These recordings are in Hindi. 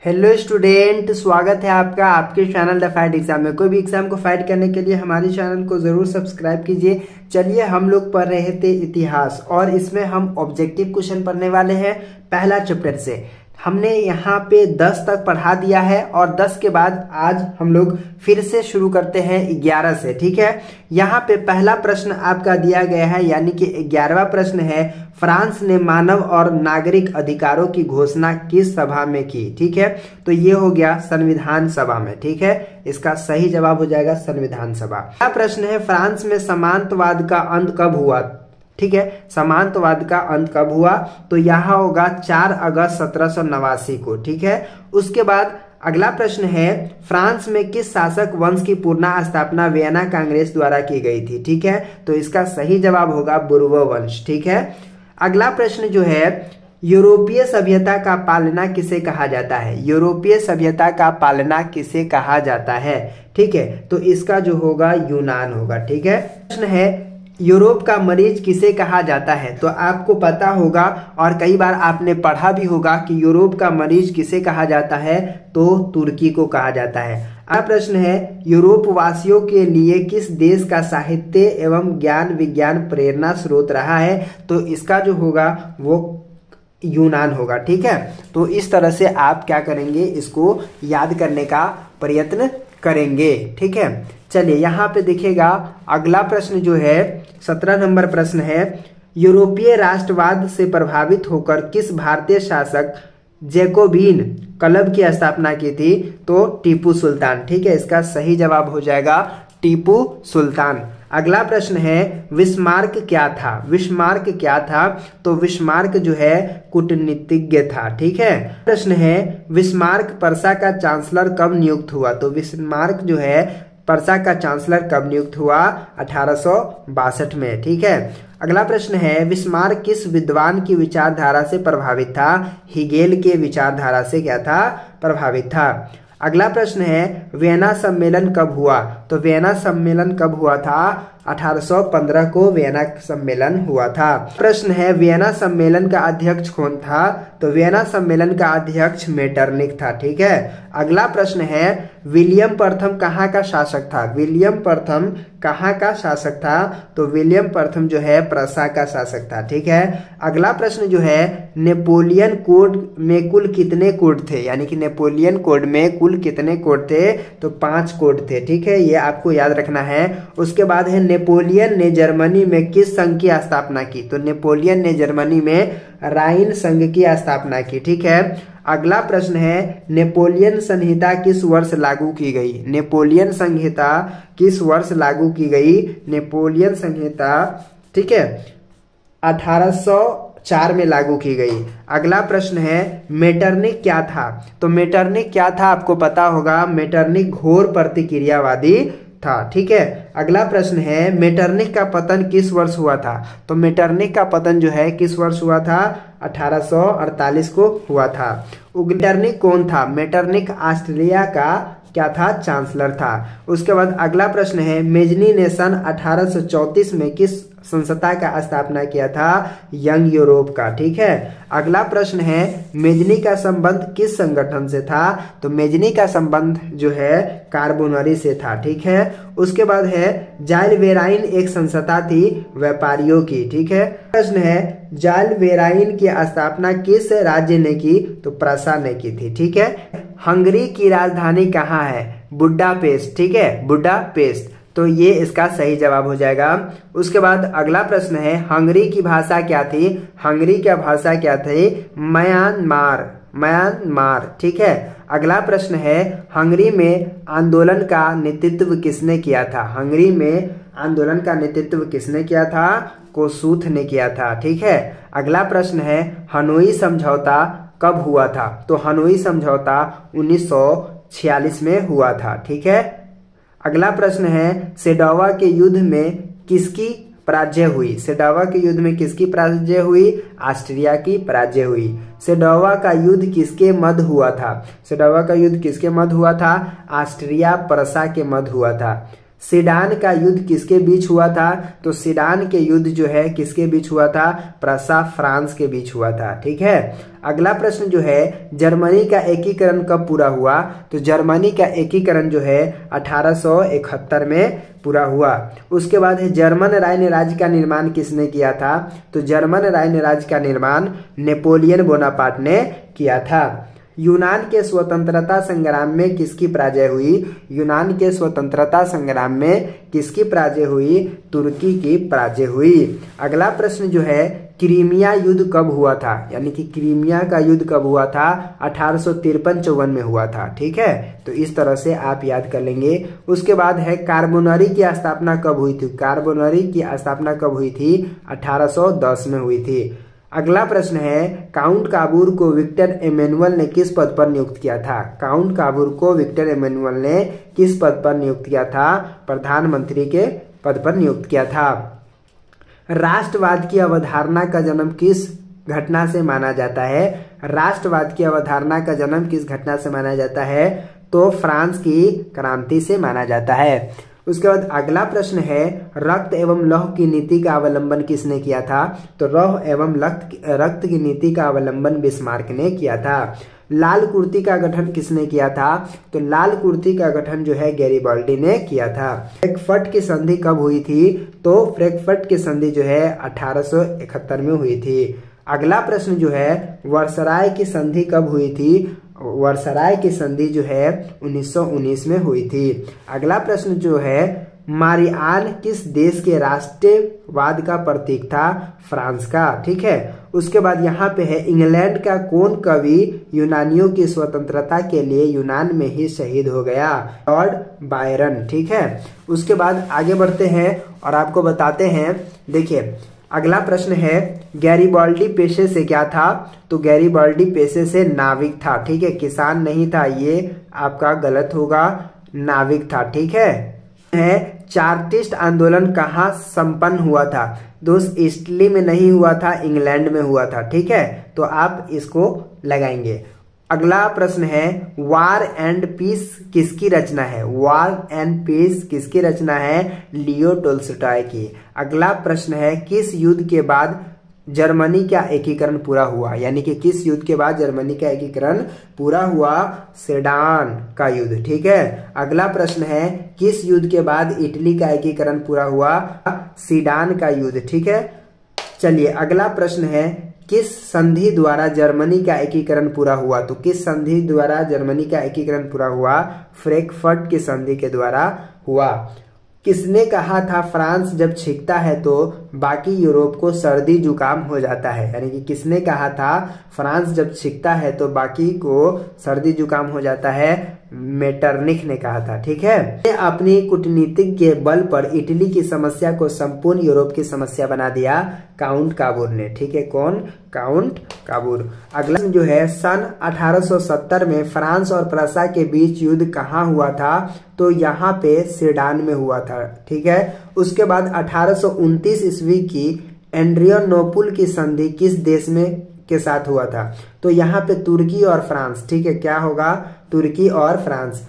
हेलो स्टूडेंट, स्वागत है आपका आपके चैनल द फाइट एग्जाम में। कोई भी एग्जाम को फाइट करने के लिए हमारे चैनल को जरूर सब्सक्राइब कीजिए। चलिए, हम लोग पढ़ रहे थे इतिहास और इसमें हम ऑब्जेक्टिव क्वेश्चन पढ़ने वाले हैं पहला चैप्टर से। हमने यहाँ पे 10 तक पढ़ा दिया है और 10 के बाद आज हम लोग फिर से शुरू करते हैं 11 से। ठीक है, यहाँ पे पहला प्रश्न आपका दिया गया है, यानी कि 11वां प्रश्न है, फ्रांस ने मानव और नागरिक अधिकारों की घोषणा किस सभा में की। ठीक है, तो ये हो गया संविधान सभा में। ठीक है, इसका सही जवाब हो जाएगा संविधान सभा। अगला प्रश्न है, फ्रांस में सामंतवाद का अंत कब हुआ। ठीक है, सामंतवाद का अंत कब हुआ, तो यहाँ होगा 4 अगस्त 1789 को। ठीक है, उसके बाद अगला प्रश्न है, फ्रांस में किस शासक वंश की पुनः स्थापना वियना कांग्रेस द्वारा की गई थी। ठीक है, तो इसका सही जवाब होगा बुर्बो वंश। ठीक है, अगला प्रश्न जो है, यूरोपीय सभ्यता का पालना किसे कहा जाता है। यूरोपीय सभ्यता का पालना किसे कहा जाता है। ठीक है, तो इसका जो होगा यूनान होगा। ठीक है, प्रश्न है, यूरोप का मरीज किसे कहा जाता है। तो आपको पता होगा और कई बार आपने पढ़ा भी होगा कि यूरोप का मरीज किसे कहा जाता है, तो तुर्की को कहा जाता है। अगला प्रश्न है, यूरोप वासियों के लिए किस देश का साहित्य एवं ज्ञान विज्ञान प्रेरणा स्रोत रहा है। तो इसका जो होगा वो यूनान होगा। ठीक है, तो इस तरह से आप क्या करेंगे, इसको याद करने का प्रयत्न करेंगे। ठीक है, चलिए यहाँ पे देखिएगा अगला प्रश्न जो है 17 नंबर प्रश्न है, यूरोपीय राष्ट्रवाद से प्रभावित होकर किस भारतीय शासक जैकोबिन क्लब की स्थापना की थी। तो टीपू सुल्तान। ठीक है, इसका सही जवाब हो जाएगा टीपू सुल्तान। अगला प्रश्न है, विस्मार्क क्या था। विस्मार्क क्या था, तो विस्मार्क जो है कूटनीतिज्ञ था। ठीक है, प्रश्न है, विस्मार्क पर्सा का चांसलर कब नियुक्त हुआ। तो विस्मार्क जो है पर्सा का चांसलर कब नियुक्त हुआ, 1862 में। ठीक है, अगला प्रश्न है, विस्मार्क किस विद्वान की विचारधारा से प्रभावित था। हेगेल के विचारधारा से क्या था, प्रभावित था। अगला प्रश्न है, वियना सम्मेलन कब हुआ। तो वियना सम्मेलन कब हुआ था, 1815 को वियना सम्मेलन हुआ था। प्रश्न है, वियना सम्मेलन का अध्यक्ष कौन था। तो वियना सम्मेलन का अध्यक्ष मेटरनिख था। ठीक है, अगला प्रश्न है, विलियम प्रथम कहाँ का शासक था। विलियम प्रथम कहाँ का शासक था, तो विलियम प्रथम जो है प्रसा का शासक था। ठीक है, अगला प्रश्न जो है, नेपोलियन कोड में कुल कितने कोड थे, यानी कि नेपोलियन कोड में कुल कितने कोड थे, तो 5 कोड थे। ठीक है, ये आपको याद रखना है। उसके बाद है, नेपोलियन ने जर्मनी में किस संघ की स्थापना की। तो नेपोलियन ने जर्मनी में राइन संघ की स्थापना की। ठीक है, अगला प्रश्न है, नेपोलियन संहिता किस वर्ष लागू की गई। नेपोलियन संहिता किस वर्ष लागू की गई। नेपोलियन संहिता, ठीक है, 1804 में लागू की गई। अगला प्रश्न है, मेटरनिख क्या था। तो मेटरनिख क्या था, आपको पता होगा, मेटरनिख घोर प्रतिक्रियावादी था। ठीक है, अगला प्रश्न है, मेटरनिख का पतन किस वर्ष हुआ था। तो मेटरनिख का पतन जो है किस वर्ष हुआ था, 1848 को हुआ था। मेटरनिख कौन था। मेटरनिख ऑस्ट्रेलिया का क्या था, चांसलर था। उसके बाद अगला प्रश्न है, मेजनी ने सन 1834 में किस संस्था का स्थापना किया था, यंग यूरोप का। ठीक है, अगला प्रश्न है, मेजनी का संबंध किस संगठन से था। तो मेजनी का संबंध जो है कार्बोनरी से था। ठीक है, उसके बाद है, जाइल वेराइन एक संस्था थी व्यापारियों की। ठीक है, प्रश्न है, जाइल वेराइन की स्थापना किस राज्य ने की। तो प्रसा ने की थी। ठीक है, हंगरी की राजधानी कहाँ है, बुडापेस्ट। ठीक है, बुडापेस्ट, तो ये इसका सही जवाब हो जाएगा। उसके बाद अगला प्रश्न है, हंगरी की भाषा क्या थी। हंगरी की भाषा क्या थी, म्यांमार। म्यांमार। ठीक है, अगला प्रश्न है, हंगरी में आंदोलन का नेतृत्व किसने किया था। हंगरी में आंदोलन का नेतृत्व किसने किया था, कोसूथ ने किया था। ठीक है, अगला प्रश्न है, हनोई समझौता कब हुआ था। तो हनोई समझौता 1946 में हुआ था। ठीक है, अगला प्रश्न है, सेडोवा के युद्ध में किसकी पराजय हुई। सेडोवा के युद्ध में किसकी पराजय हुई, ऑस्ट्रिया की पराजय हुई। सेडोवा का युद्ध किसके मध्य हुआ था। सेडोवा का युद्ध किसके मध्य हुआ था, ऑस्ट्रिया प्रसा के मध्य हुआ था। सीडान का युद्ध किसके बीच हुआ था? तो सीडान के युद्ध जो है किसके बीच हुआ था? प्रसा फ्रांस के बीच हुआ था। ठीक है। अगला प्रश्न जो है, जर्मनी का एकीकरण कब पूरा हुआ? तो जर्मनी का एकीकरण जो है 1871 में पूरा हुआ। उसके बाद है, जर्मन राइन राज्य का निर्माण किसने किया था? तो जर्मन राइन राज्य का निर्माण नेपोलियन बोनापार्ट ने किया था। यूनान के स्वतंत्रता संग्राम में किसकी पराजय हुई? यूनान के स्वतंत्रता संग्राम में किसकी पराजय हुई? तुर्की की पराजय हुई। अगला प्रश्न जो है, क्रीमिया युद्ध कब हुआ था? यानी कि क्रीमिया का युद्ध कब हुआ था? 1853-54 में हुआ था। ठीक है, तो इस तरह से आप याद कर लेंगे। उसके बाद है, कार्बोनरी की स्थापना कब हुई थी? कार्बोनरी की स्थापना कब हुई थी? 1810 में हुई थी। अगला प्रश्न है, काउंट काबूर को विक्टर एमेनुअल ने किस पद पर नियुक्त किया था? काउंट काबूर को विक्टर एमेनुअल ने किस पद पर नियुक्त किया था? प्रधानमंत्री के पद पर नियुक्त किया था। राष्ट्रवाद की अवधारणा का जन्म किस घटना से माना जाता है? राष्ट्रवाद की अवधारणा का जन्म किस घटना से माना जाता है? तो फ्रांस की क्रांति से माना जाता है। उसके बाद अगला प्रश्न है, रक्त एवं लौह की नीति का अवलंबन किसने किया था? तो लौह एवं रक्त की नीति का अवलंबन बिस्मार्क ने किया था। लाल कुर्ती का गठन किसने किया था? तो लाल कुर्ती का गठन जो है गैरिबाल्डी ने किया था। फ्रैंकफर्ट की संधि कब हुई थी? तो फ्रैंकफर्ट की संधि जो है 1871 में हुई थी। अगला प्रश्न जो है, वर्सराय की संधि कब हुई थी? वर्सराय की संधि जो है 1919 में हुई थी। अगला प्रश्न जो है, मारियान किस देश के राष्ट्रवाद का प्रतीक था? फ्रांस का। ठीक है। उसके बाद यहाँ पे है, इंग्लैंड का कौन कवि यूनानियों की स्वतंत्रता के लिए यूनान में ही शहीद हो गया? Lord Byron. ठीक है। उसके बाद आगे बढ़ते हैं और आपको बताते हैं। देखिए, अगला प्रश्न है, गैरिबाल्डी पेशे से क्या था? तो गैरिबाल्डी पेशे से नाविक था। ठीक है, किसान नहीं था, ये आपका गलत होगा, नाविक था। ठीक है। चार्टिस्ट आंदोलन कहाँ संपन्न हुआ था? दोस्त, इटली में नहीं हुआ था, इंग्लैंड में हुआ था। ठीक है, तो आप इसको लगाएंगे। अगला प्रश्न है, वार एंड पीस किसकी रचना है? वार एंड पीस किसकी रचना है? लियो टोल्स्टॉय की। अगला प्रश्न है, किस युद्ध के बाद जर्मनी का एकीकरण पूरा हुआ? यानी कि किस युद्ध के बाद जर्मनी का एकीकरण पूरा हुआ? सेडान का युद्ध। ठीक है। अगला प्रश्न है, किस युद्ध के बाद इटली का एकीकरण पूरा हुआ? सीडान का युद्ध। ठीक है। चलिए, अगला प्रश्न है, किस संधि द्वारा जर्मनी का एकीकरण पूरा हुआ? तो किस संधि द्वारा जर्मनी का एकीकरण पूरा हुआ? फ्रैंकफर्ट की संधि के द्वारा हुआ। किसने कहा था, फ्रांस जब छींकता है तो बाकी यूरोप को सर्दी जुकाम हो जाता है? यानी कि किसने कहा था, फ्रांस जब छींकता है तो बाकी को सर्दी जुकाम हो जाता है? मेटरनिख ने कहा था। ठीक है। अपनी कूटनीति के बल पर इटली की समस्या को संपूर्ण यूरोप की समस्या बना दिया काउंट काबूर ने। ठीक है, कौन? काउंट काबूर। अगला जो है, सन 1870 में फ्रांस और प्रसा के बीच युद्ध कहाँ हुआ था? तो यहाँ पे सेडान में हुआ था। ठीक है। उसके बाद 1829 ईस्वी की एड्रियानोपुल की संधि किस देश में के साथ हुआ था? तो यहाँ पे तुर्की और फ्रांस। ठीक है, क्या होगा? तुर्की और फ्रांस।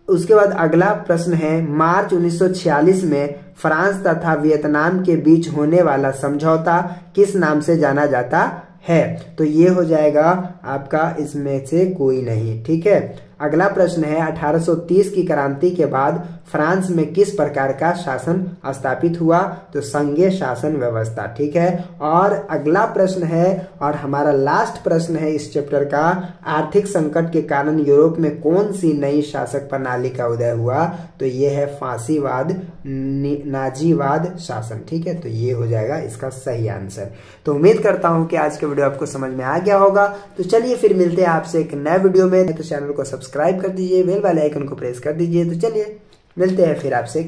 उसके बाद अगला प्रश्न है, मार्च 1946 में फ्रांस तथा वियतनाम के बीच होने वाला समझौता किस नाम से जाना जाता है? तो ये हो जाएगा आपका इसमें से कोई नहीं। ठीक है। अगला प्रश्न है, 1830 की क्रांति के बाद फ्रांस में किस प्रकार का शासन स्थापित हुआ? तो संघीय शासन व्यवस्था। ठीक है। और अगला प्रश्न है और हमारा लास्ट प्रश्न है इस चैप्टर का, आर्थिक संकट के कारण यूरोप में कौन सी नई शासक प्रणाली का उदय हुआ? तो ये है फांसीवाद, नाजीवाद शासन। ठीक है, तो ये हो जाएगा इसका सही आंसर। तो उम्मीद करता हूं कि आज का वीडियो आपको समझ में आ गया होगा। तो चलिए फिर मिलते हैं आपसे एक नए वीडियो में। तो चैनल को सब्सक्राइब कर दीजिए, बेल वाले आइकन को प्रेस कर दीजिए। तो चलिए मिलते हैं फिर आपसे।